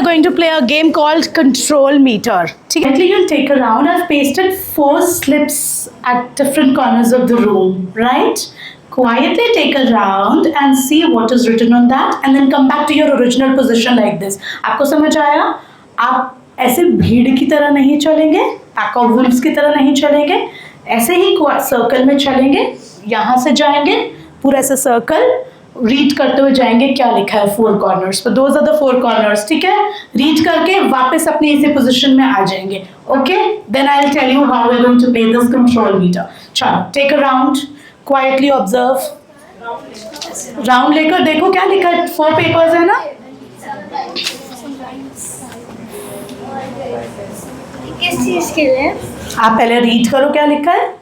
going to play a game called Control Meter. Quickly, you'll take a round. I've pasted 4 slips at different corners of the room, right? Quietly take a round and see what is written on that, and then come back to your original position like this. आपको समझ आया? आप ऐसे भीड़ की तरह नहीं चलेंगे, पैक ऑफ वुल्व्स की तरह नहीं चलेंगे, ऐसे ही सर्कल में चलेंगे, यहाँ से जाएंगे पूरा ऐसे सर्कल रीड करते हुए जाएंगे क्या लिखा है 4 कॉर्नर्स पर. Those are the 4 corners. ठीक है, रीड करके वापस अपनी इसी पोजीशन में आ जाएंगे. Okay, then I will tell you how we are going to play this control meter. चलो, take a round, quietly observe. Round लेकर देखो क्या लिखा है. 4 पेपर्स है ना. किस चीज के लिए? आप पहले रीड करो क्या लिखा है.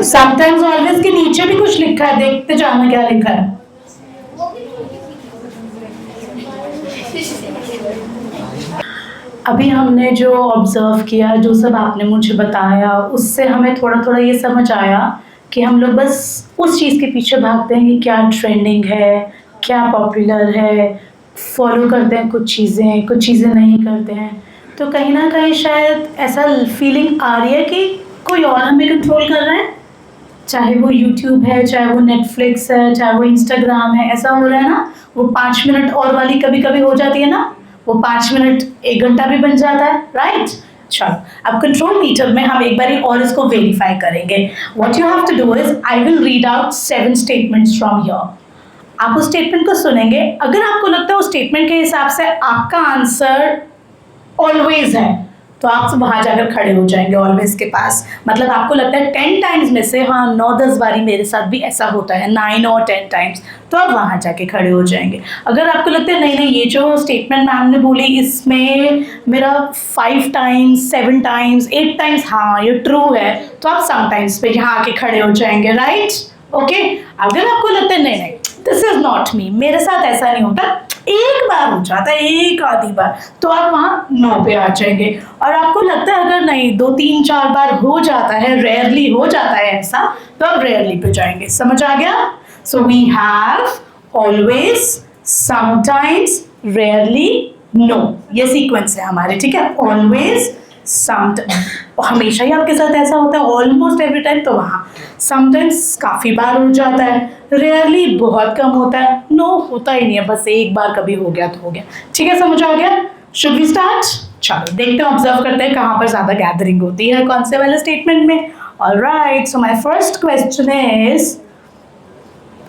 समटाइम्स ऑलवेज के नीचे भी कुछ लिखा है, देखते जाना क्या लिखा है. अभी हमने जो ऑब्जर्व किया, जो सब आपने मुझे बताया, उससे हमें थोड़ा थोड़ा ये समझ आया कि हम लोग बस उस चीज़ के पीछे भागते हैं कि क्या ट्रेंडिंग है, क्या पॉपुलर है, फॉलो करते हैं कुछ चीज़ें नहीं करते हैं. तो कहीं ना कहीं शायद ऐसा फीलिंग आ रही है कि कोई और हमें कंट्रोल कर रहा है. चाहे वो यूट्यूब है, चाहे वो नेटफ्लिक्स है, चाहे वो इंस्टाग्राम है. ऐसा हो रहा है ना, वो 5 मिनट और वाली कभी कभी हो जाती है ना, वो 5 मिनट 1 घंटा भी बन जाता है, राइट. चलो, अब कंट्रोल मीटर में हम एक बार और इसको वेरीफाई करेंगे. What you have to do is I will read out 7 statements from here. आप उस स्टेटमेंट को सुनेंगे. अगर आपको लगता है उस स्टेटमेंट के हिसाब से आपका आंसर ऑलवेज है, तो आप वहाँ जाकर खड़े हो जाएंगे ऑलवेज के पास. मतलब आपको लगता है 10 टाइम्स में से हाँ 9-10 बारी मेरे साथ भी ऐसा होता है, 9 और 10 टाइम्स, तो आप वहाँ जाके खड़े हो जाएंगे. अगर आपको लगता है नहीं ये जो स्टेटमेंट मैम ने बोली इसमें मेरा 5 टाइम्स 7 टाइम्स 8 टाइम्स हाँ ये ट्रू है, तो आप समटाइम्स पे यहाँ आके खड़े हो जाएंगे, राइट. ओके, अगर आपको लगता है नहीं दिस इज नॉट मी, मेरे साथ ऐसा नहीं होता, एक बार हो जाता है, एक आधी बार, तो आप वहाँ 9 पे आ जाएंगे. और आपको लगता है अगर नहीं 2-3-4 बार हो जाता है, रेयरली हो जाता है ऐसा, तो आप रेयरली पे जाएंगे. समझ आ गया. So we have always, sometimes, rarely, no. ये सीक्वेंस है हमारे. ठीक है, ऑलवेज, हमेशा ही आपके साथ ऐसा होता है, ऑलमोस्ट एवरी टाइम, तो वहाँ समटाइम्स काफ़ी बार हो जाता है, रेयरली बहुत कम होता है, नो होता ही नहीं है, बस एक बार कभी हो गया तो हो गया. ठीक है, समझ आ गया. Should we start. चलो देखते हैं, ऑब्जर्व करते हैं कहाँ पर ज़्यादा गैदरिंग होती है, कौन से वाले स्टेटमेंट में. Alright, so my first question is,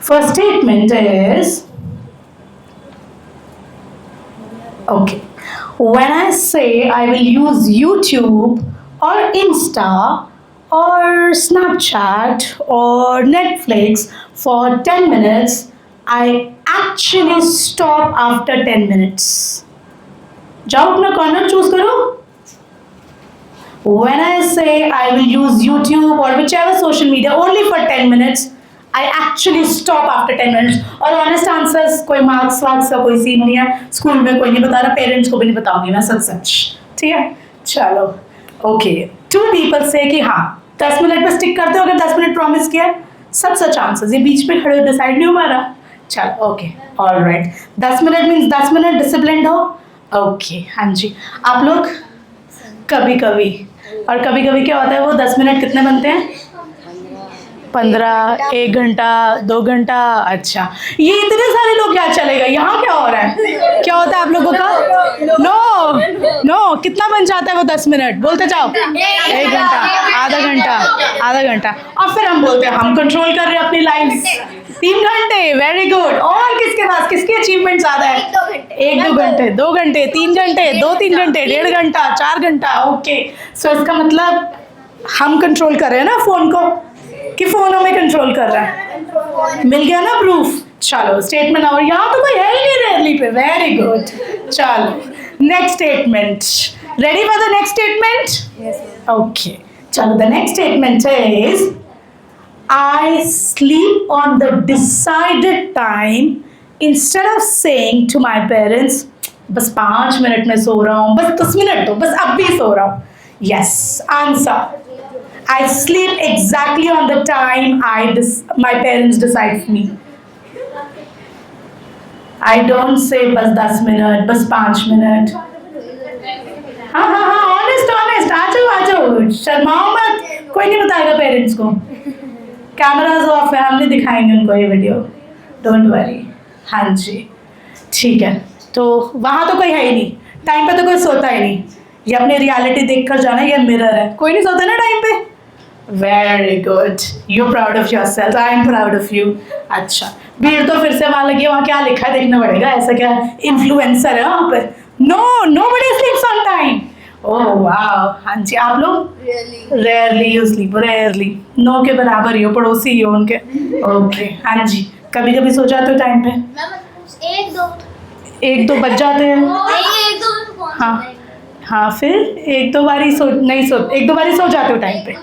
first statement is okay, when I say I will use YouTube or Insta or Snapchat or Netflix for 10 minutes, I actually stop after 10 minutes. जाओ अपना corner choose करो. When I say I will use YouTube or whichever social media only for 10 minutes, I actually stop after 10 minutes. और honest answers, कोई marks वार्क्स का कोई scene नहीं है, school में कोई नहीं बता रहा, पेरेंट्स को भी नहीं बताऊंगी मैं, सच. ठीक है, चलो. ओके, 2 people से कि हाँ 10 मिनट पर स्टिक करते हो. अगर 10 मिनट प्रॉमिस किया, सच आंसर्स. ये बीच में खड़े हो डिसाइड नहीं हो पा रहा. चलो, okay, alright. 10 minute means 10 minute discipline हो. ओके, हाँ जी. आप लोग कभी कभी क्या होता है, वो 10 मिनट कितने बनते हैं? 15, 1 घंटा, 2 घंटा. अच्छा, ये इतने सारे लोग क्या चलेगा, यहाँ क्या हो रहा है, क्या होता है आप लोगों का? नो, कितना बन जाता है वो 10 मिनट? बोलते जाओ. 1 घंटा, आधा घंटा. और फिर हम बोलते हैं हम कंट्रोल कर रहे हैं अपनी लाइफ. 3 घंटे, वेरी गुड. और किसके पास, किसकी अचीवमेंट ज़्यादा है? 1-2 घंटे, 2 घंटे, 3 घंटे, 2-3 घंटे, 1.5 घंटा, 4 घंटा. ओके, सो इसका मतलब हम कंट्रोल कर रहे हैं ना फोन को, कि फोन हमें कंट्रोल कर रहा है. मिल गया ना प्रूफ. चलो, स्टेटमेंट. और यहाँ तो कोई है ही नहीं रेयरली पे. Very good. चलो, next statement. Ready for the next statement? Okay, चलो. The next statement is I sleep on the decided time instead of saying to my parents, बस 5 मिनट में सो रहा हूँ, बस 10 मिनट दो, बस अब भी सो रहा हूँ. Yes, answer. I sleep exactly on the time my parents decide for me. I don't say बस 10 मिनट, बस 5 मिनट. हाँ हाँ हाँ, ऑनेस्ट ऑनेस्ट, आ जाओ, शर्माओ मत, कोई नहीं बताएगा पेरेंट्स को. कैमराज ऑफ है, हम नहीं दिखाएंगे उनको ये वीडियो, डोंट वरी. हाँ जी, ठीक है. तो वहाँ तो कोई है ही नहीं, टाइम पे तो कोई सोता ही नहीं. ये अपनी रियलिटी देख कर जाना, ये मिरर है, कोई नहीं सोता ना टाइम पे. Very good, you proud of your self, I am proud of you. अच्छा, भीड़ तो फिर से वहाँ लगी है, वहाँ क्या लिखा है देखना पड़ेगा. ऐसा क्या इन्फ्लुएंसर है वहाँ पर? Nobody sleeps on time. Oh वाह. हाँ जी, आप लोग rarely you sleep, rarely, no के बराबर ही हो, पड़ोसी ही हो उनके. ओके. हाँ जी, कभी कभी सो जाते हो टाइम पे? एक दो बज जाते हैं. हाँ हाँ, फिर एक दो बारी सो जाते हो टाइम पे,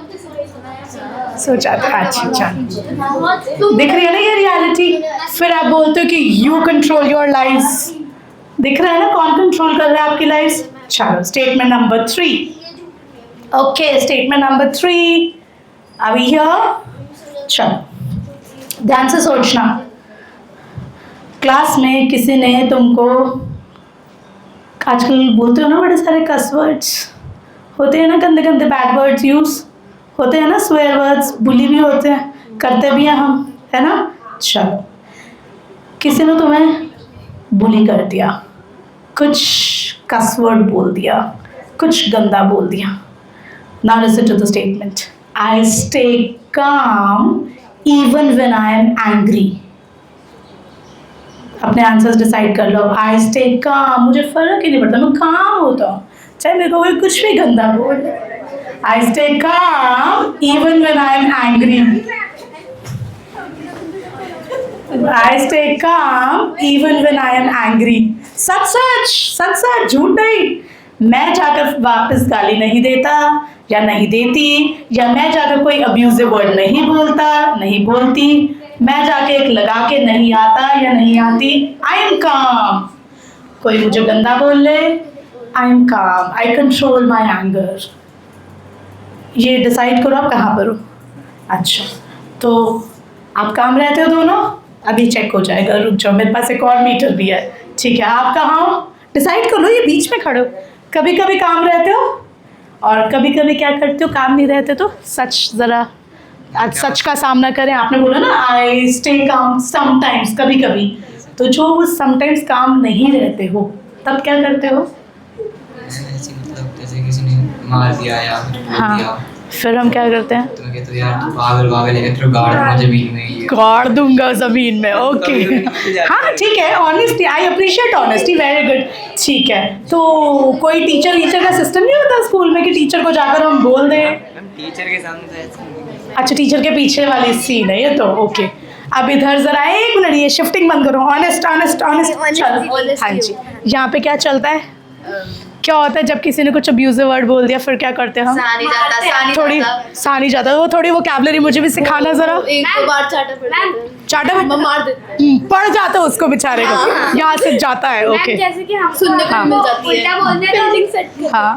सो जाते हो. अच्छा अच्छा, दिख रही है ना ये रियलिटी. फिर आप बोलते हो कि यू कंट्रोल योर लाइफ्स. दिख रहा है ना कौन कंट्रोल कर रहा है आपकी लाइफ. चलो, statement number 3. Okay, statement number 3 अभी हियर. चलो ध्यान से सोचना. क्लास में किसी ने तुमको, आजकल बोलते हो ना बड़े सारे कस वर्ड्स होते हैं ना, गंदे गंदे बैड वर्ड्स यूज़ होते हैं ना, स्वेयर वर्ड्स, बुली भी होते हैं, करते भी हैं हम, है ना. चलो, किसी ने तुम्हें बुली कर दिया, कुछ कस वर्ड बोल दिया, कुछ गंदा बोल दिया. Now listen to the statement. I stay calm even when I am angry. अपने आंसर्स डिसाइड कर लो. आई स्टे काम, मुझे फर्क ही नहीं पड़ता, मैं काम होता हूँ चाहे मेरे को कोई कुछ भी गंदा बोल. I stay calm even when I am angry. I stay calm even when I am angry. सच सच सच सच, झूठ नहीं. मैं जाकर वापस गाली नहीं देता या नहीं देती, या मैं जाकर कोई अब्यूजिव वर्ड नहीं बोलता, नहीं बोलती. मैं जाके एक लगा के नहीं आता या नहीं आती. आई एम काम. कोई मुझे गंदा बोल ले, आई एम काम, आई कंट्रोल माई एंगर. ये डिसाइड करो आप कहाँ पर हो. अच्छा, तो आप काम रहते हो दोनों? अभी चेक हो जाएगा, रुक जाओ, मेरे पास एक और मीटर भी है. ठीक है, आप कहाँ हो डिसाइड कर लो. ये बीच में खड़े हो. कभी कभी काम रहते हो और कभी कभी क्या करते हो, काम नहीं रहते. तो सच, ज़रा आज सच का सामना करें. आपने बोला ना आई स्टे काम समटाइम्स, कभी कभी. तो जो वो समटाइम्स काम नहीं रहते हो, तब क्या करते हो? मतलब जैसे किसी ने मार दिया या बोल दिया, फिर हम क्या करते हैं? तो मैं कहता हूँ यार पागल है, तो गाड़ दूंगा जमीन में. ये गाड़ दूंगा ज़मीन में. ओके. हाँ ठीक है, honesty, I appreciate honesty, very good. ठीक है, तो कोई टीचर का सिस्टम नहीं होता स्कूल में कि टीचर को जाकर हम बोल दें? टीचर के सामने तो ऐसा नहीं. अच्छा, टीचर के पीछे वाली सीन है ये तो. ओके, अब इधर जरा एक मिनट, ये शिफ्टिंग बंद करो. Honest honest honest. चलो, हाँ जी, यहाँ पे क्या चलता है? क्या होता है जब किसी ने कुछ अब्यूजिव वर्ड बोल दिया, फिर क्या करते हैं हम? थोड़ी सानी जाता, वो थोड़ी वोकैबुलरी मुझे भी सिखाना जरा. एक दो बार चाटा मार देते, पड़ जाता है उसको बेचारे को, यहाँ से जाता है. ओके, जैसे कि हम सुनने को मिल जाती है, उल्टा बोलते हैं फील्डिंग सेट. हाँ,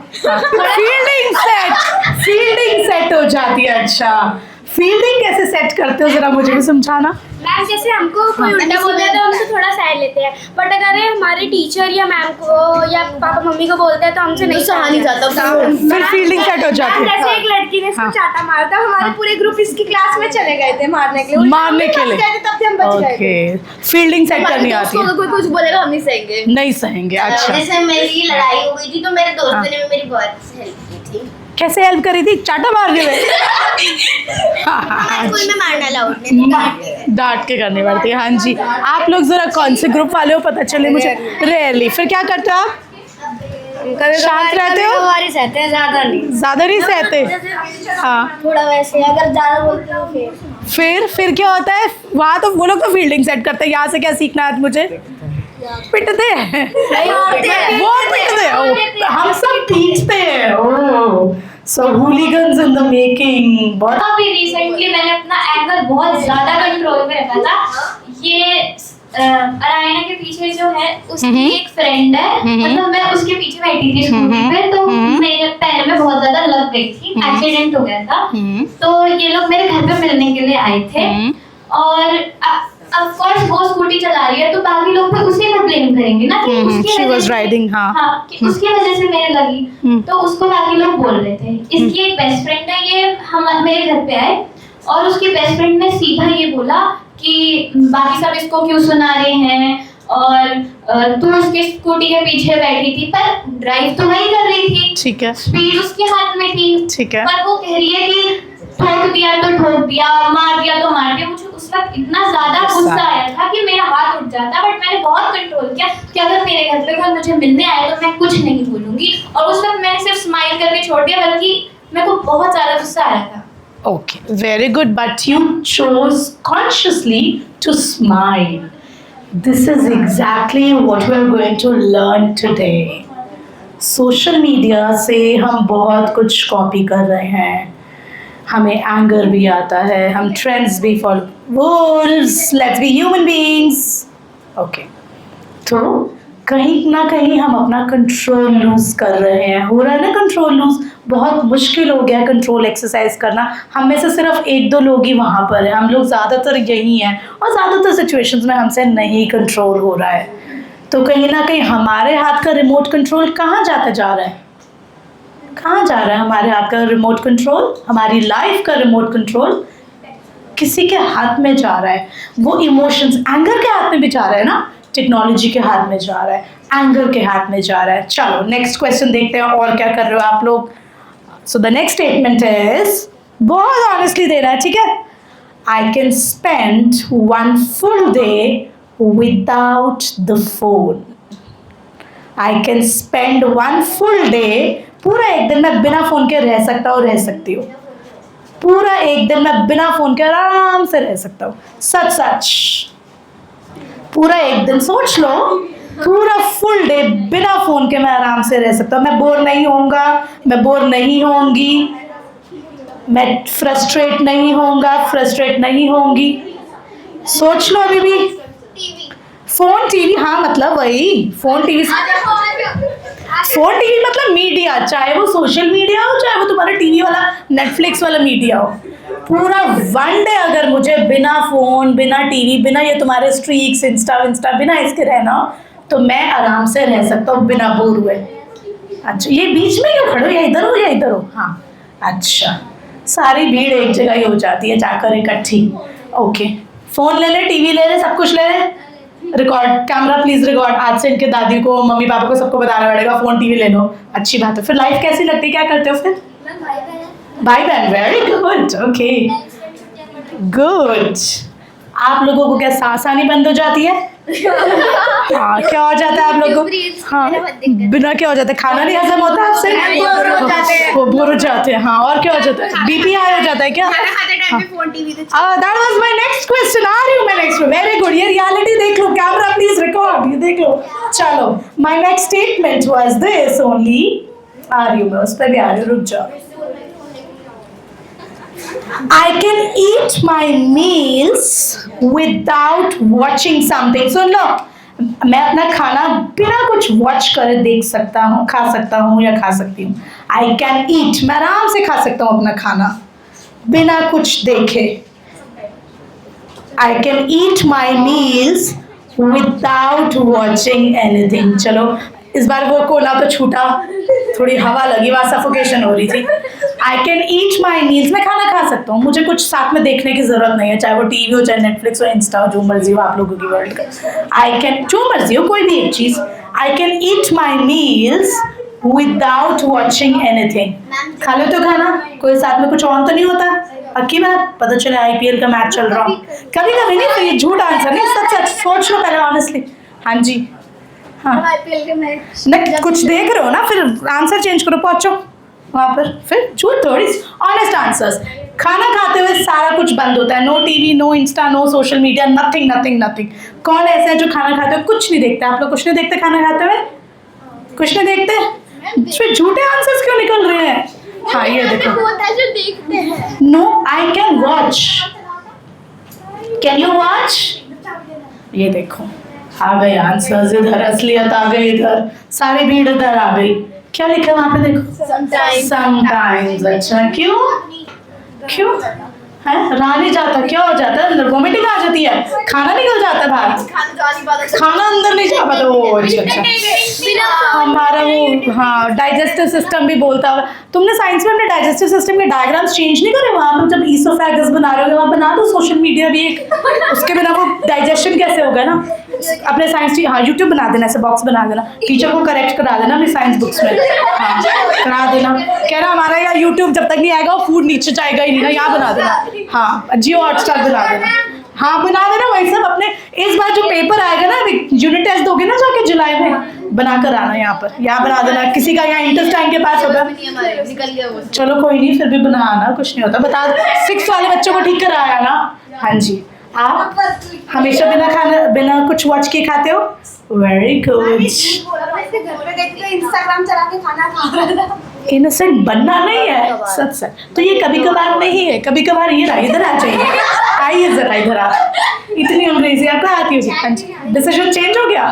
फील्डिंग सेट हो जाती है. अच्छा, फील्डिंग कैसे सेट करते हो, जरा मुझे भी समझाना. मैम जैसे हमको कोई उल्टा बोलता है तो हमसे थोड़ा साइड लेते हैं, बट अगर हमारे टीचर या मैम को या पापा मम्मी को बोलते हैं तो हमसे नहीं सहा नहीं जाता. फिर फील्डिंग सेट हो जाती है. जैसे एक लड़की ने इसको चाटा मारा था, हमारे पूरे ग्रुप इसकी क्लास में चले गए थे मारने के लिए, तब से हम बच गए. ओके, फील्डिंग सेट करनी आती है. कोई कुछ बोलेगा हम नहीं सहेंगे. नहीं सहेंगे. अच्छा, जैसे मेरी लड़ाई हो गई थी तो मेरे दोस्त ने मेरी बहुत हेल्प की थी. कैसे हेल्प करी थी? चाटा मारने में? स्कूल में मारना अलाउड नहीं, डांट के करनी पड़ती है. हाँ जी, आप लोग जरा कौन से ग्रुप वाले हो पता चले मुझे. रेयरली. फिर क्या करते हो आप? शांत रहते हो? सहते हैं, ज्यादा नहीं सहते. हाँ, थोड़ा वैसे, अगर ज्यादा बोलते हो फिर क्या होता है वहाँ? तो वो लोग तो फील्डिंग सेट करते हैं. यहाँ से क्या सीखना है मुझे? पिटते हैं वो, पिटते हैं. हम सब पीटते हैं. ओह, सो हूलिगन्स इन द मेकिंग. बहुत अभी रिसेंटली मैंने अपना एंगर बहुत ज्यादा कंट्रोल में रखा था. ये अरायना के पीछे जो है उसकी एक फ्रेंड है, मतलब मैं उसके पीछे बैठी थी स्कूटी पे, तो मेरे पैर में बहुत ज्यादा लग गई थी, एक्सीडेंट हो गया था। तो ये लोग मेरे घर पे मिलने के लिए आए थे और ऑफ कोर्स वो स्कूटी चला रही है तो बाकी लोग तो उसी को ब्लेम करेंगे ना कि उसकी she वजह was से, riding, हाँ। कि उसकी वजह से मेरे लगी, तो उसको बाकी लोग बोल रहे थे। इसकी एक बेस्ट फ्रेंड है, ये हम मेरे घर पे आए और उसकी बेस्ट फ्रेंड ने सीधा ये बोला कि बाकी सब इसको क्यों सुना रहे हैं और तू उसकी स्कूटी के पीछे बैठी थी, पर ड्राइव तो वही कर रही थी, ठीक है, स्पीड उसके हाथ में थी, ठीक है। पर वो कह रही है कि ठोक दिया तो ठोक दिया, मार दिया तो मार दिया। मुझे उस वक्त इतना ज्यादा गुस्सा आया था कि मेरा हाथ उठ जाता, बट मैंने बहुत कंट्रोल किया कि अगर मेरे घर पे कोई मुझे मिलने आए तो मैं कुछ नहीं बोलूंगी, और उस वक्त मैंने सिर्फ स्माइल करके छोड़ दिया, बल्कि मेरे को बहुत ज्यादा गुस्सा आ रहा था। Okay, very good. But you chose consciously to smile. This is exactly what we are going to learn today. Social media से हम बहुत कुछ कॉपी कर रहे हैं, हमें एंगर भी आता है, हम ट्रेंड्स भी follow, wolves, let's be human beings. Okay. तो कहीं ना कहीं हम अपना कंट्रोल लूज़ कर रहे हैं, हो रहा है ना कंट्रोल लूज़, बहुत मुश्किल हो गया कंट्रोल एक्सरसाइज करना। हम में से सिर्फ एक दो लोग ही वहाँ पर हैं, हम लोग ज़्यादातर यही हैं और ज़्यादातर सिचुएशंस में हमसे नहीं कंट्रोल हो रहा है। तो कहीं ना कहीं हमारे हाथ का रिमोट कंट्रोल कहाँ जाता जा रहा है, कहाँ जा रहा है हमारे हाथ का रिमोट कंट्रोल, हमारी लाइफ का रिमोट कंट्रोल किसी के हाथ में जा रहा है। वो इमोशंस, एंगर के हाथ में भी जा रहा है ना, टेक्नोलॉजी के हाथ में जा रहा है, एंगर के हाथ में जा रहा है। चलो नेक्स्ट क्वेश्चन देखते हैं और क्या कर रहे हो आप लोग। So the next statement is, बहुत ऑनेस्टली देना है, ठीक है। I can spend 1 full day without the phone. I can spend 1 full day, पूरा एक दिन मैं बिना फोन के रह सकता हूँ, रह सकती हूँ। पूरा एक दिन मैं बिना फोन के आराम से रह सकता हूँ, सच सच। पूरा एक दिन सोच लो, पूरा फुल डे बिना फोन के मैं आराम से रह सकता हूँ। मैं बोर नहीं होऊंगा, मैं बोर नहीं होंगी, मैं फ्रस्ट्रेट नहीं होऊंगा, फ्रस्ट्रेट नहीं होंगी। सोच लो अभी भी। फोन टीवी, हाँ मतलब वही फोन टीवी, फोन टीवी मतलब मीडिया, चाहे वो सोशल मीडिया हो, चाहे वो तुम्हारा टीवी वाला नेटफ्लिक्स वाला मीडिया हो। पूरा 1 डे अगर मुझे बिना फ़ोन, बिना टीवी, बिना ये तुम्हारे स्ट्रीक्स, इंस्टा बिना इसके रहना हो, तो मैं आराम से रह सकता हूँ बिना बोर हुए। अच्छा, ये बीच में क्यों खड़े हो, या इधर हो या इधर हो? हाँ अच्छा, सारी भीड़ एक जगह ही हो जाती है जाकर इकट्ठी। ओके, फ़ोन ले ले, टीवी ले ले, सब कुछ ले ले, रिकॉर्ड कैमरा प्लीज रिकॉर्ड। आज से इनके दादी को, मम्मी पापा को, सबको बताना पड़ेगा फ़ोन टीवी ले लो। अच्छी बात है। फिर लाइफ कैसी लगती है, क्या करते हो फिर? भाई बहन, वेरी गुड, ओके गुड। आप लोगों को क्या सांस आनी बंद हो जाती है? हाँ, क्या हो जाता है आप लोगों को? हाँ, बिना क्या हो जाता है, खाना नहीं हजम होता आपसे, वो बोर हो जाते हैं। हाँ, और क्या हो जाता है, बीपी हाई हो जाता है क्या? That was my next question. आ रही हूँ मैं नेक्स्ट में। वेरी गुड, ये रियलिटी देख लो, कैमरा प्लीज रिकॉर्ड, ये देख लो। चलो, my next statement was this only. आ रही हूँ मैं, उस पर भी आ रही हूँ, रुक जाओ। I can eat my meals without watching something. सुन लो, मैं अपना खाना बिना कुछ वॉच करे देख सकता हूँ, खा सकता हूँ या खा सकती हूँ। I can eat, मैं आराम से खा सकता हूँ अपना खाना बिना कुछ देखे। I can eat my meals without watching anything. चलो इस बार वो कोना तो छूटा, थोड़ी हवा लगी, वहाँ सफोकेशन हो रही थी। आई कैन ईट माई मील्स, मैं खाना खा सकता हूँ, मुझे कुछ साथ में देखने की ज़रूरत नहीं है, चाहे वो टीवी हो, चाहे नेटफ्लिक्स हो, इंस्टा हो, जो मर्जी हो आप लोगों की वर्ल्ड का। आई कैन, जो मर्जी हो, कोई भी एक चीज़। I can eat my meals without watching anything. खा लो तो खाना, कोई साथ में कुछ ऑन तो नहीं होता? पक्की बात, पता चले IPL का मैच चल रहा हो, कभी कभी नहीं, तो ये झूठ आंसर नहीं, सच सच सोच लो पहले ऑनेस्टली। हाँ जी, हाँ नहीं, कुछ देख रहे हो ना, फिर आंसर चेंज करो, पहुंचो वहाँ पर, फिर झूठ थोड़ी, ऑनेस्ट आंसर्स। खाना खाते हुए सारा कुछ बंद होता है, no TV, no insta, no social media, nothing nothing nothing. कौन ऐसा है जो खाना खाते हुए कुछ नहीं देखते? आप लोग कुछ नहीं देखते खाना खाते हुए? कुछ नहीं देखते? फिर झूठे आंसर्स क्यों निकल रहे हैं? हाँ ये देखो, no I can watch, can you watch? ये देखो, आ गए आंसर्स इधर, असलियत आ गई इधर, सारी भीड़ इधर आ गई। क्या लिखा है वहाँ पे देखो? समटाइम्स। अच्छा क्यों? क्यों है? रहा नहीं जाता, क्या हो जाता है अंदर? वोमिटिंग आ जाती है, खाना निकल जाता है बाहर, खाना अंदर नहीं जा पाता। ओ अच्छा, हमारा वो हाँ डाइजेस्टिव सिस्टम भी बोलता होगा। तुमने साइंस में अपने डाइजेस्टिव सिस्टम के डायग्राम्स चेंज नहीं करे? वहाँ पर जब ईसोफेगस बना रहे हो वहाँ बना दो, सोशल मीडिया भी एक, उसके बिना वो डाइजेशन कैसे होगा ना। अपने साइंस हाँ यूट्यूब बना देना, ऐसे बॉक्स बना देना, टीचर को करेक्ट करा देना अपनी साइंस बुक्स में, हाँ करा देना। कह रहा हमारा यहाँ यूट्यूब जब तक नहीं आएगा फूड नीचे जाएगा ही नहीं ना, यहाँ बना देना, हाँ जियो हॉटस्टार बना देना, हाँ बना देना वही सब। अपने इस बार जो पेपर आएगा ना, यूनिट टेस्ट दोगे ना जाके जुलाई में, बना कर आना यहाँ पर, यहाँ बना देना। किसी का यहाँ इंटेस्टाइन के पास होगा, चलो कोई नहीं, फिर भी बना आना, कुछ नहीं होता। बता 6 वाले बच्चों को ठीक कराया ना? हाँ जी। आप हमेशा बिना कुछ वॉच के खाते हो? Very good. इंस्टाग्राम चला के खाना खा रहा था। इनोसेंट बनना नहीं है, सच सच तो ये कभी कभार नहीं है, कभी कभार ये रहा। इधर आ जाइए, आइए जरा इधर। आप इतनी अंग्रेजी आपको आती होगी? हाँ जी। डिसीजन चेंज हो गया?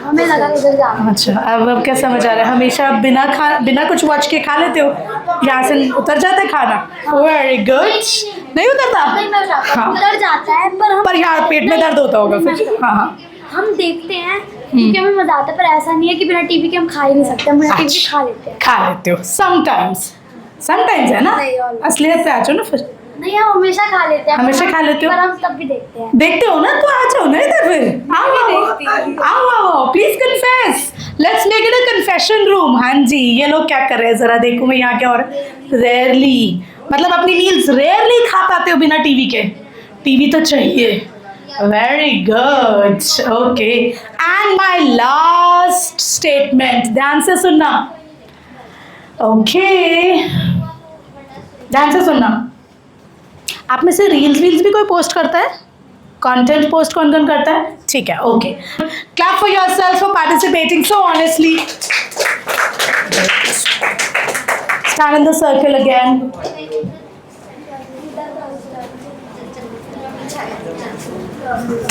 हमें लगा उधर जाना। अच्छा, अब क्या समझ आ रहा है? हमेशा बिना कुछ वॉच के खा लेते हो, यहाँ से उतर जाता है खाना? Very good. नहीं उतरता? हाँ उतर जाता है पर यहाँ पेट में दर्द होता होगा फिर। हाँ हाँ हम देखते हैं क्योंकि हमें मजा आता है, पर ऐसा नहीं है कि बिना टीवी के हम खा ही नहीं सकते, हम बिना टीवी खा लेते हैं। खा लेते हो समटाइम्स है ना? असलियत पे आ जाओ ना फिर। नहीं हम हमेशा खा लेते हैं। हमेशा खा लेते हो? पर हम तब भी देखते हैं। देखते हो ना, तो आ जाओ ना इधर फिर। आओ please confess, let's make it a confession room. हाँ जी, ये लोग क्या कर रहे हैं जरा देखो मैं यहाँ क्या हो रहा है। रेयरली, मतलब अपनी मील्स रेयरली खा पाते हो बिना टीवी के? टीवी तो चाहिए। Very good, okay. And my last statement, ध्यान से सुनना। ओके ध्यान से सुनना। आप में से रील्स भी कोई पोस्ट करता है? कंटेंट पोस्ट कौन कौन करता है? ठीक है, okay. Clap for yourself for participating so honestly. Stand in the circle again.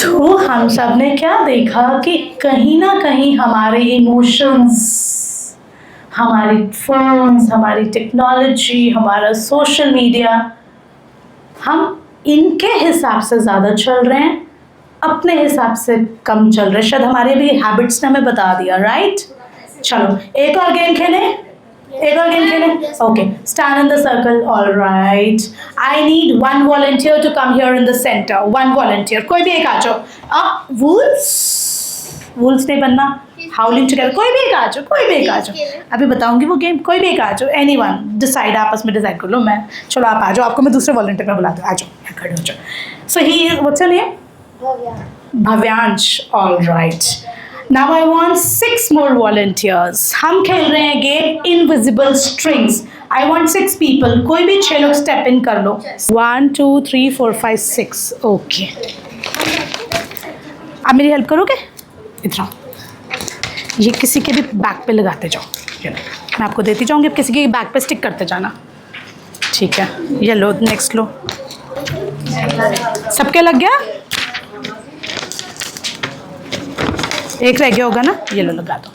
तो हम सब ने क्या देखा कि कहीं ना कहीं हमारे इमोशंस, हमारी फोन्स, हमारी टेक्नोलॉजी, हमारा सोशल मीडिया, हम इनके हिसाब से ज़्यादा चल रहे हैं, अपने हिसाब से कम चल रहे हैं। शायद हमारे भी हैबिट्स ने हमें बता दिया, राइट? चलो एक और गेम खेलें, okay. Stand in the circle, all right. I need 1 volunteer to come here in the centre. 1 volunteer, कोई भी एक आ जाओ। वुल्स नहीं बनना, हाउलिंग टुगेदर, कोई भी एक आ जाओ, अभी बताऊंगी वो गेम। कोई भी एक आ जाओ, एनीवन डिसाइड, आपस में डिसाइड कर लो। मैं चलो आप आ जाओ, आपको मैं दूसरे वॉलंटियर पे बुलाती हूँ, आ जाओ, खड़े हो जाओ। So he what's your name? Bhavyansh, all right. Now I want 6 more volunteers। हम खेल रहे हैं game invisible strings. I want 6 people, कोई भी 6 लोग स्टेप इन कर लो। 1 2 3 4 5 6, ओके। आप मेरी हेल्प करोगे? इधर आओ, ये किसी के भी बैक पे लगाते जाओ, मैं आपको देती जाऊंगी, अब किसी के बैक पे स्टिक करते जाना, ठीक है? ये लो, नेक्स्ट लो। सबके लग गया? एक रह गया होगा ना, ये लो लगा दो।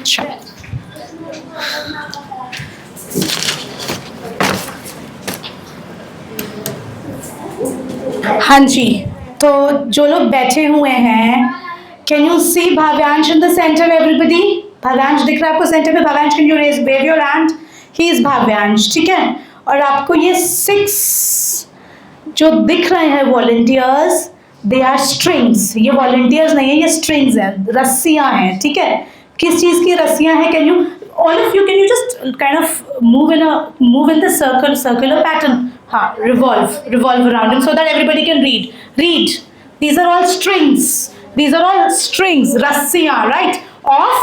चलो हाँ जी, तो जो लोग बैठे हुए हैं, can you see Bhavyansh in the centre? Everybody, Bhavyansh दिख रहा है आपको सेंटर में? Bhavyansh can you raise wave your hand? He is Bhavyansh, ठीक है? और आपको ये 6 जो दिख रहे हैं वॉलंटियर्स, दे आर स्ट्रिंग्स। ये वॉलंटियर्स नहीं है, ये स्ट्रिंग्स हैं, रस्सियाँ हैं, ठीक है? किस चीज़ की रस्सियाँ हैं? Can you all of you, can you just kind of move in the circular pattern? हाँ, revolve around him so that everybody can read. These are all strings, रस्सियाँ, right? Of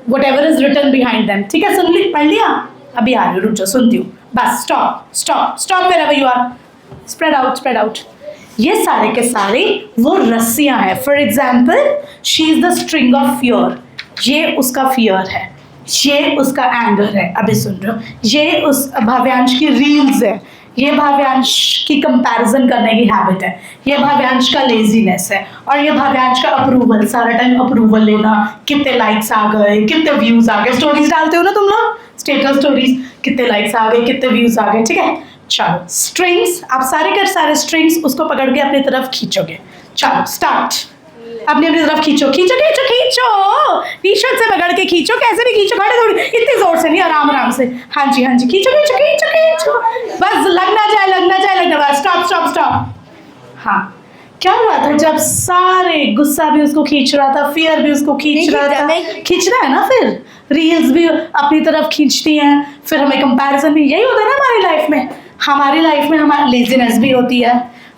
whatever is written behind them. ठीक है, पढ़ लिया? अभी आ रही हूँ, रुक जाओ, सुनती हूँ। बस stop wherever you are. Spread out. ये सारे के सारे वो रस्सियाँ हैं। For example, she is the string of fear. ये उसका fear है, ये उसका एंगर है, अभी सुन रहे हो? ये उस भाव्यांश की रील्स है, ये भाव्यांश की कंपैरिजन करने की हैबिट है, ये भाव्यांश का लेजीनेस है, और ये भाव्यांश का अप्रूवल, सारा टाइम अप्रूवल लेना, कितने लाइक्स आ गए, कितने व्यूज आ गए, स्टोरीज डालते हो ना तुम लोग, स्टेटस स्टोरीज, कितने लाइक्स आ गए, कितने व्यूज आ गए, ठीक है। चलो स्ट्रिंग्स, आप सारे के सारे स्ट्रिंग्स उसको पकड़ के अपनी तरफ खींचोगे। चलो स्टार्ट, अपनी अपनी तरफ खींचो खींचो खींचो खींचो, टी शर्ट से पकड़ के खींचो, कैसे भी खींचो, खड़े थोड़ी, इतनी जोर से नहीं, आराम आराम से, हाँ जी हाँ जी, खींचो खींचो खींचो खींचो, बस लगना जाए लगना जाए लगना जाए, स्टॉप स्टॉप स्टॉप। हाँ, क्या हुआ था जब सारे, गुस्सा भी उसको खींच रहा था, फियर भी उसको खींच रहा था, खींच रहा है ना, फिर रील्स भी अपनी तरफ खींचती हैं, फिर हमें कंपैरिजन भी, यही होता है ना हमारी लाइफ में। हमारी लाइफ में हमारी लेजीनेस भी होती है,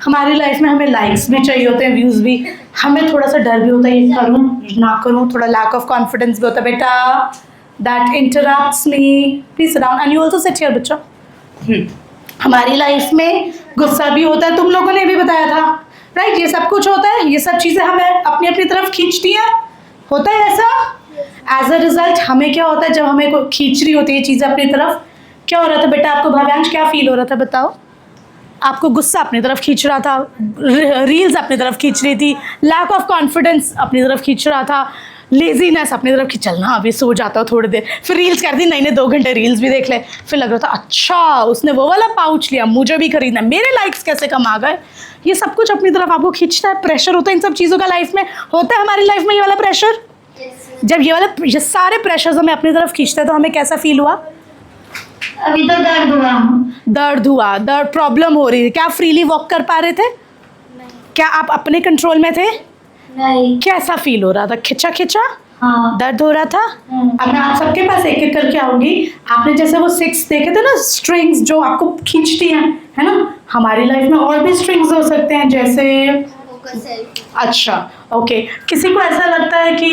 हमारी लाइफ में हमें लाइक्स भी चाहिए होते हैं, व्यूज़ भी, हमें थोड़ा सा डर भी होता है, ये करूँ ना करूँ, थोड़ा लैक ऑफ कॉन्फिडेंस भी होता है। बेटा that interrupts me, please sit down and you also sit here बच्चा। हमारी लाइफ में गुस्सा भी होता है, तुम लोगों ने भी बताया था, राइट, ये सब कुछ होता है, ये सब चीज़ें हमें अपनी अपनी तरफ खींचती हैं, होता है ऐसा। एज अ रिजल्ट हमें क्या होता है, जब हमें कोई खींच रही होती है ये चीज़ें अपनी तरफ, क्या हो रहा था बेटा आपको, भाव्यांश क्या फील हो रहा था बताओ? आपको गुस्सा अपनी तरफ खींच रहा था, रील्स अपनी तरफ खींच रही थी, लैक ऑफ कॉन्फिडेंस अपनी तरफ खींच रहा था, लेजीनेस अपनी तरफ खींच, चलना अभी सो जाता हूँ थोड़ी देर, फिर रील्स कर दी, नहीं 2 घंटे रील्स भी देख ले, फिर लग रहा था अच्छा उसने वो वाला पाउच लिया, मुझे भी खरीदना, मेरे लाइक्स कैसे कम आ गए, ये सब कुछ अपनी तरफ आपको खींचता है, प्रेशर होता है इन सब चीज़ों का लाइफ में, होता है हमारी लाइफ में ये वाला प्रेशर। जब ये सारे प्रेशर्स हमें अपनी तरफ खींचते हैं तो हमें कैसा फील हुआ? अभी तो दर्द हुआ, दर्द प्रॉब्लम हो रही थी, क्या आप फ्रीली वॉक कर पा रहे थे? क्या आप अपने कंट्रोल में थे? नहीं। कैसा फील हो रहा था? खिंचा खिंचा, हाँ। दर्द हो रहा था। अब मैं आप सबके पास एक एक करके आऊंगी, आपने जैसे वो 6 देखे थे ना स्ट्रिंग्स जो आपको खींचती हैं, है ना, हमारी लाइफ में और भी स्ट्रिंग्स हो सकते हैं, जैसे अच्छा ओके, किसी को ऐसा लगता है कि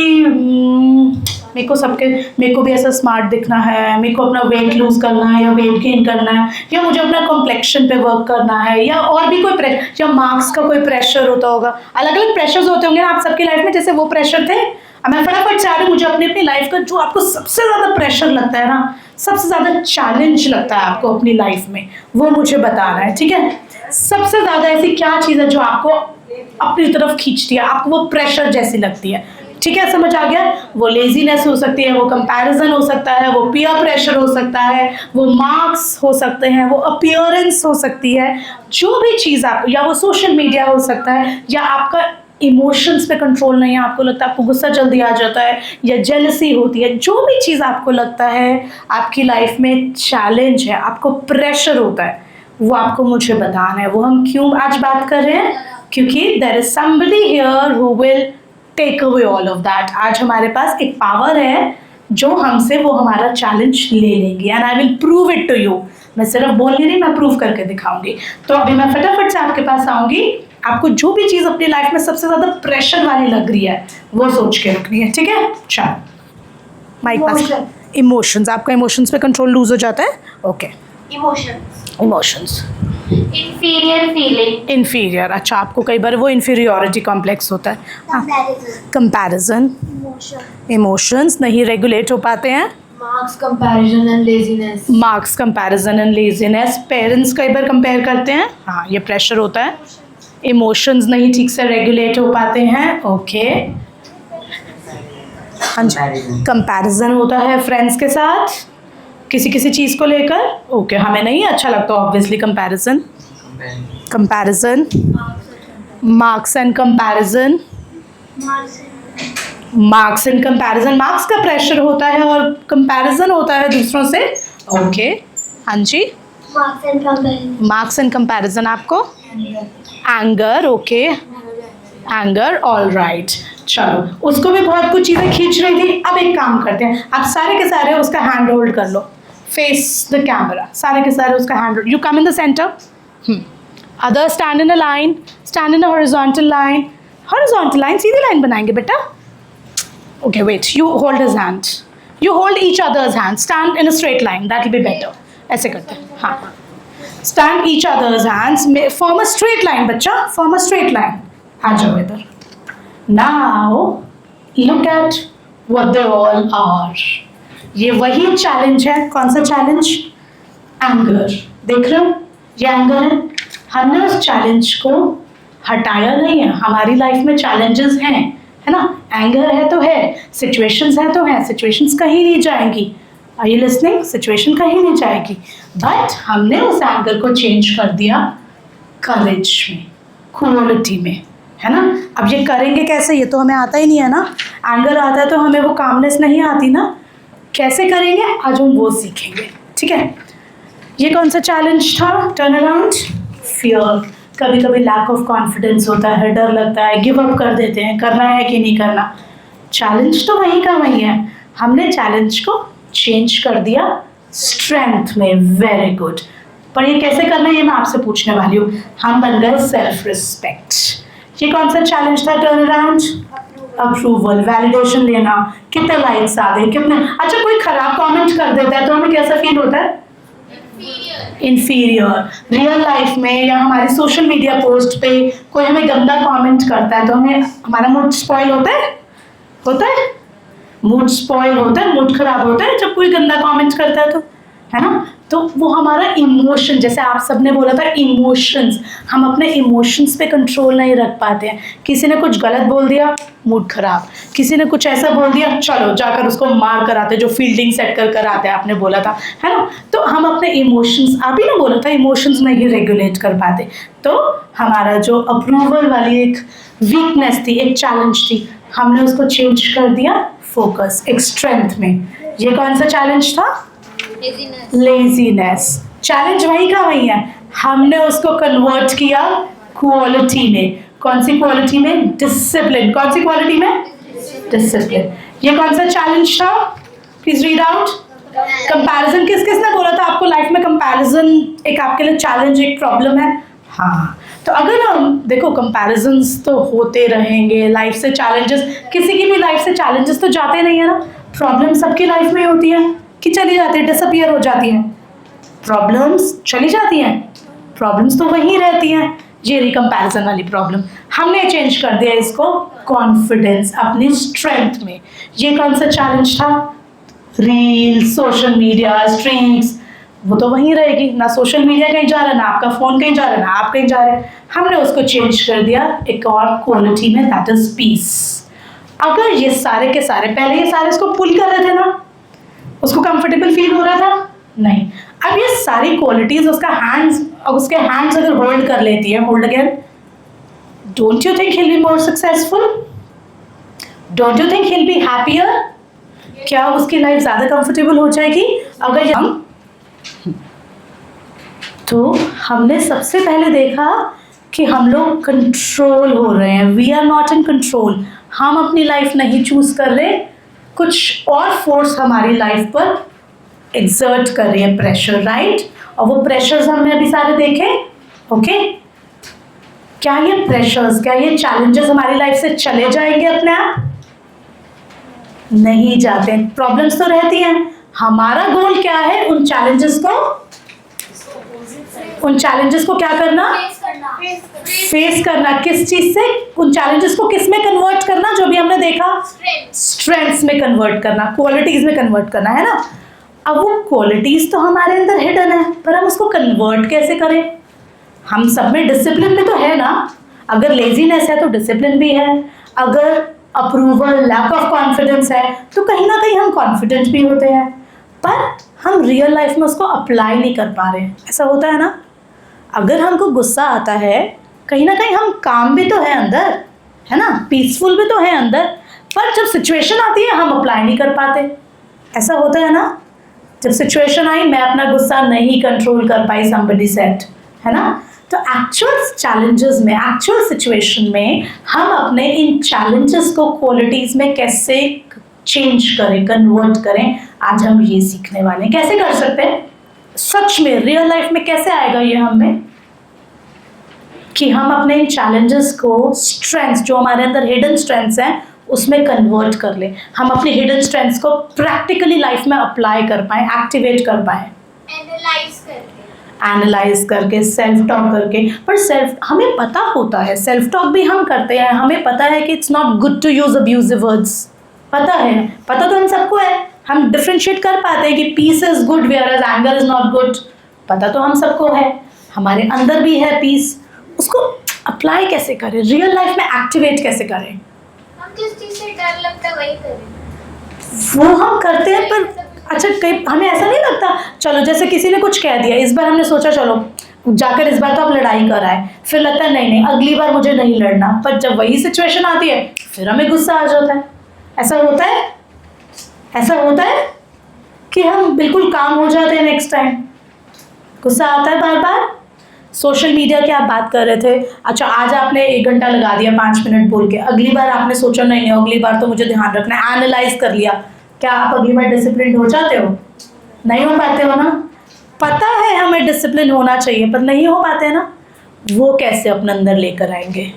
मेरे को भी ऐसा स्मार्ट दिखना है, मेरे को अपना वेट लूज करना है या वेट गेन करना है, या मुझे अपना कॉम्प्लेक्शन पे वर्क करना है, या और भी कोई प्रेशर, या मार्क्स का कोई प्रेशर होता होगा, अलग अलग प्रेशर्स होते होंगे आप सबकी लाइफ में, जैसे वो प्रेशर थे। अब मैं फटाफट चाह रही हूँ, मुझे अपनी अपनी लाइफ का जो आपको सबसे ज़्यादा प्रेशर लगता है ना, सबसे ज़्यादा चैलेंज लगता है आपको अपनी लाइफ में, वो मुझे बताना है, ठीक है। सबसे ज़्यादा ऐसी क्या चीज़ है जो आपको अपनी तरफ खींचती है, आपको वो प्रेशर जैसी लगती है, ठीक है, समझ आ गया? वो लेजीनेस हो सकती है, वो कंपैरिजन हो सकता है, वो पीयर प्रेशर हो सकता है, वो मार्क्स हो सकते हैं, वो अपीयरेंस हो सकती है, जो भी चीज़ आप, या वो सोशल मीडिया हो सकता है, या आपका इमोशंस पे कंट्रोल नहीं है, आपको लगता है आपको गुस्सा जल्दी आ जाता है, या जेलसी होती है, जो भी चीज़ आपको लगता है आपकी लाइफ में चैलेंज है, आपको प्रेशर होता है, वो आपको मुझे बताना है। वो हम क्यों आज बात कर रहे हैं? क्योंकि there is somebody here who will take away all of that. आज हमारे पास एक पावर है जो हमसे वो हमारा चैलेंज ले लेंगी, and I will prove it to you. मैं सिर्फ बोल नहीं रही, मैं प्रूव करके दिखाऊंगी। तो अभी मैं फटाफट से आपके पास आऊँगी, आपको जो भी चीज़ अपनी लाइफ में सबसे ज़्यादा प्रेशर वाली लग रही है वो सोच के रखनी है, ठीक है? चलो माइक पास। इमोशंस, आपका इमोशंस पे कंट्रोल लूज हो जाता है, ओके। इमोशंस इन्फीरियर, अच्छा, आपको कई बार वो इन्फीरियोरिटी कॉम्प्लेक्स होता है, कंपैरिजन, इमोशंस नहीं रेगुलेट हो पाते हैं, marks comparison and laziness, parents कई बार कंपेयर करते हैं, हाँ ये प्रेशर होता है, इमोशंस नहीं ठीक से रेगुलेट हो पाते हैं, ओके। हाँ जी, कंपैरिजन होता है फ्रेंड्स के साथ किसी किसी चीज़ को लेकर, ओके, हमें नहीं अच्छा लगता obviously comparison, marks and comparison, marks का प्रेशर होता है और कंपैरिजन होता है दूसरों से, ओके। हाँ जी, मार्क्स एंड कंपैरिजन आपको anger, okay, anger, all right. चलो, उसको भी बहुत कुछ चीज़ें खींच रही थी। अब एक काम करते हैं, आप सारे के सारे उसका हैंड होल्ड कर लो, फेस द कैमरा, सारे के सारे उसका hand hold, you come in the centre, other stand in a line, stand in a horizontal line, सीधी लाइन बनाएंगे बेटा, okay, wait, you hold his hand, you hold each other's hand, stand in a straight line, that will be better, ऐसे करते हैं, हाँ, stand each other's hands, form a straight line बच्चा, form a straight line, आ जाओ इधर। Now look at what they all are. ये वही चैलेंज है, कौन सा चैलेंज? एंगर, देख रहे हो? ये एंगर है। हमने उस चैलेंज को हटाया नहीं है। हमारी लाइफ में चैलेंजेस हैं, है ना, एंगर है तो है, सिचुएशंस है तो है, सिचुएशंस कहीं नहीं जाएंगी। Are you listening? सिचुएशन कहीं नहीं जाएगी, बट हमने उस एंगर को चेंज कर दिया करेज में, क्वालिटी में, है ना। अब ये करेंगे कैसे, ये तो हमें आता ही नहीं है ना। एंगर आता है तो हमें वो कामनेस नहीं आती ना। कैसे करेंगे, आज हम वो सीखेंगे, ठीक है। ये कौन सा चैलेंज था? Turn around. फियर, कभी कभी लैक ऑफ कॉन्फिडेंस होता है, डर लगता है, गिव अप कर देते हैं, करना है कि नहीं करना। चैलेंज तो वहीं का वहीं है, हमने चैलेंज को चेंज कर दिया स्ट्रेंथ में। Very good. पर ये कैसे करना है ये मैं आपसे पूछने वाली हूँ। हम बन गए सेल्फ रिस्पेक्ट। ये कौन सा चैलेंज था? Turn around. अप्रूवल, वैलिडेशन लेना, कितने लाइक्स आ गए, कितने। अच्छा, कोई खराब कमेंट कर देता है तो हमें कैसा फील होता है? इन्फीरियर। रियल लाइफ में या हमारी सोशल मीडिया पोस्ट पे कोई हमें गंदा कमेंट करता है तो हमें हमारा मूड स्पॉइल होता है? होता है, मूड स्पॉइल होता है, मूड खराब होता है जब कोई गंदा कमेंट करता है तो, है ना। तो वो हमारा इमोशन, जैसे आप सबने बोला था इमोशंस, हम अपने इमोशंस पे कंट्रोल नहीं रख पाते हैं। किसी ने कुछ गलत बोल दिया, मूड खराब। किसी ने कुछ ऐसा बोल दिया, चलो जाकर उसको मार कर आते, जो फील्डिंग सेट कर आते हैं, आपने बोला था, है ना। तो हम अपने इमोशंस, आप ही ने बोला था इमोशंस नहीं रेगुलेट कर पाते। तो हमारा जो अप्रूवल वाली एक वीकनेस थी, एक चैलेंज थी, हमने उसको चेंज कर दिया फोकस, एक स्ट्रेंथ में। ये कौन सा चैलेंज था? लेजीनेस। चैलेंज वहीं का वहीं है, हमने उसको कन्वर्ट किया क्वालिटी में। कौन सी क्वालिटी में? डिसिप्लिन। कौन सी क्वालिटी में? डिसिप्लिन। ये कौन सा चैलेंज था? Please read out. कंपैरिजन। किस किस ने बोला था आपको लाइफ में कंपैरिजन एक आपके लिए चैलेंज, एक प्रॉब्लम है? हाँ, तो अगर हम देखो कंपैरिजन्स तो होते रहेंगे, लाइफ से चैलेंजेस, किसी की भी लाइफ से चैलेंजेस तो जाते नहीं है ना। प्रॉब्लम सबकी लाइफ में होती है कि चली जाती है, डिसअपियर हो जाती हैं। प्रॉब्लम्स चली जाती हैं, प्रॉब्लम्स तो वहीं रहती हैं। ये रही कंपैरिजन वाली प्रॉब्लम। हमने चेंज कर दिया इसको कॉन्फिडेंस, अपनी स्ट्रेंथ में। ये कौन सा चैलेंज था? रील, सोशल मीडिया, स्ट्रीम्स, वो तो वहीं रहेगी ना। सोशल मीडिया कहीं जा रहा है, ना आपका फ़ोन कहीं जा रहा है, ना आप कहीं जा रहे हैं। हमने उसको चेंज कर दिया एक और क्वालिटी में, दैट इज पीस। अगर ये सारे के सारे, पहले ये सारे इसको पुल कर रहे थे ना, उसको कंफर्टेबल फील हो रहा था नहीं। अब ये सारी क्वालिटीज उसके हैंड्स अगर होल्ड कर लेती है, hold again, don't you think he will be more successful? Don't you think he will be happier? क्या उसकी लाइफ ज़्यादा कंफर्टेबल हो जाएगी अगर हम। तो हमने सबसे पहले देखा कि हम लोग कंट्रोल हो रहे हैं, we are not in control. हम अपनी लाइफ नहीं चूज कर रहे, कुछ और फोर्स हमारी लाइफ पर एक्सर्ट कर रही है, प्रेशर, राइट। और वो प्रेशर्स हमने अभी सारे देखे, ओके। क्या ये प्रेशर्स, क्या ये चैलेंजेस हमारी लाइफ से चले जाएंगे अपने आप? नहीं जाते। प्रॉब्लम्स तो रहती हैं। हमारा गोल क्या है? उन चैलेंजेस को क्या करना? फेस करना। किस चीज से? उन चैलेंजेस को किस में कन्वर्ट करना? जो भी हमने देखा, स्ट्रेंथ्स में कन्वर्ट करना, क्वालिटीज में कन्वर्ट करना, है ना। अब वो क्वालिटीज तो हमारे अंदर हिडन है, पर हम उसको कन्वर्ट कैसे करें? हम सब में डिसिप्लिन भी तो है ना। अगर लेजीनेस है तो डिसिप्लिन भी है। अगर अप्रूवल, लैक ऑफ कॉन्फिडेंस है तो कहीं ना कहीं हम कॉन्फिडेंट भी होते हैं, पर हम रियल लाइफ में उसको अप्लाई नहीं कर पा रहे। ऐसा होता है ना। अगर हमको गुस्सा आता है, कहीं ना कहीं हम काम भी तो है अंदर, है ना, पीसफुल भी तो है अंदर, पर जब सिचुएशन आती है हम अप्लाई नहीं कर पाते। ऐसा होता है ना। जब सिचुएशन आई, मैं अपना गुस्सा नहीं कंट्रोल कर पाई, समबडी सेड, है ना। तो एक्चुअल चैलेंजेस में, एक्चुअल सिचुएशन में हम अपने इन चैलेंजेस को क्वालिटीज़ में कैसे चेंज करें, कन्वर्ट करें, आज हम ये सीखने वाले हैं। कैसे कर सकते हैं सच में, रियल लाइफ में कैसे आएगा ये हमें, कि हम अपने इन चैलेंजेस को स्ट्रेंथ्स, जो हमारे अंदर हिडन स्ट्रेंथ्स हैं, उसमें कन्वर्ट कर लें। हम अपनी हिडन स्ट्रेंथ्स को प्रैक्टिकली लाइफ में अप्लाई कर पाएँ, एक्टिवेट कर पाएँ, एनालाइज करके, सेल्फ टॉक करके। पर सेल्फ, हमें पता होता है, सेल्फ टॉक भी हम करते हैं, हमें पता है कि it's not good to use abusive words, पता है, पता तो हम सबको है। हम डिफ्रेंशिएट कर पाते हैं कि peace is good whereas anger is not good, पता तो हम सबको है हमारे अंदर भी है पीस, उसको अप्लाई कैसे करें, रियल लाइफ में एक्टिवेट कैसे करें? हम जिस चीज से डर लगता है वही करें। वो हम करते हैं, पर अच्छा कई हमें ऐसा नहीं लगता, चलो जैसे किसी ने कुछ कह दिया, इस बार हमने सोचा चलो जाकर इस बार तो आप लड़ाई कर आए, फिर लगता है नहीं नहीं अगली बार मुझे नहीं लड़ना, पर जब वही सिचुएशन आती है फिर हमें गुस्सा आ जाता है। ऐसा होता है, ऐसा होता है कि हम बिल्कुल काम हो जाते हैं, नेक्स्ट टाइम गुस्सा आता है बार बार। सोशल मीडिया की आप बात कर रहे थे, अच्छा आज आपने 1 घंटा लगा दिया 5 मिनट बोल के, अगली बार आपने सोचा नहीं नहीं अगली बार तो मुझे ध्यान रखना है, एनालाइज कर लिया, क्या आप अगली बार डिसिप्लिन हो जाते हो? नहीं हो पाते हो ना। पता है हमें डिसिप्लिन होना चाहिए पर नहीं हो पाते हैं ना, वो कैसे अपने अंदर लेकर आएंगे,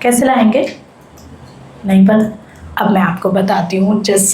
कैसे लाएंगे नहीं पता। अब मैं आपको बताती हूँ, जैसे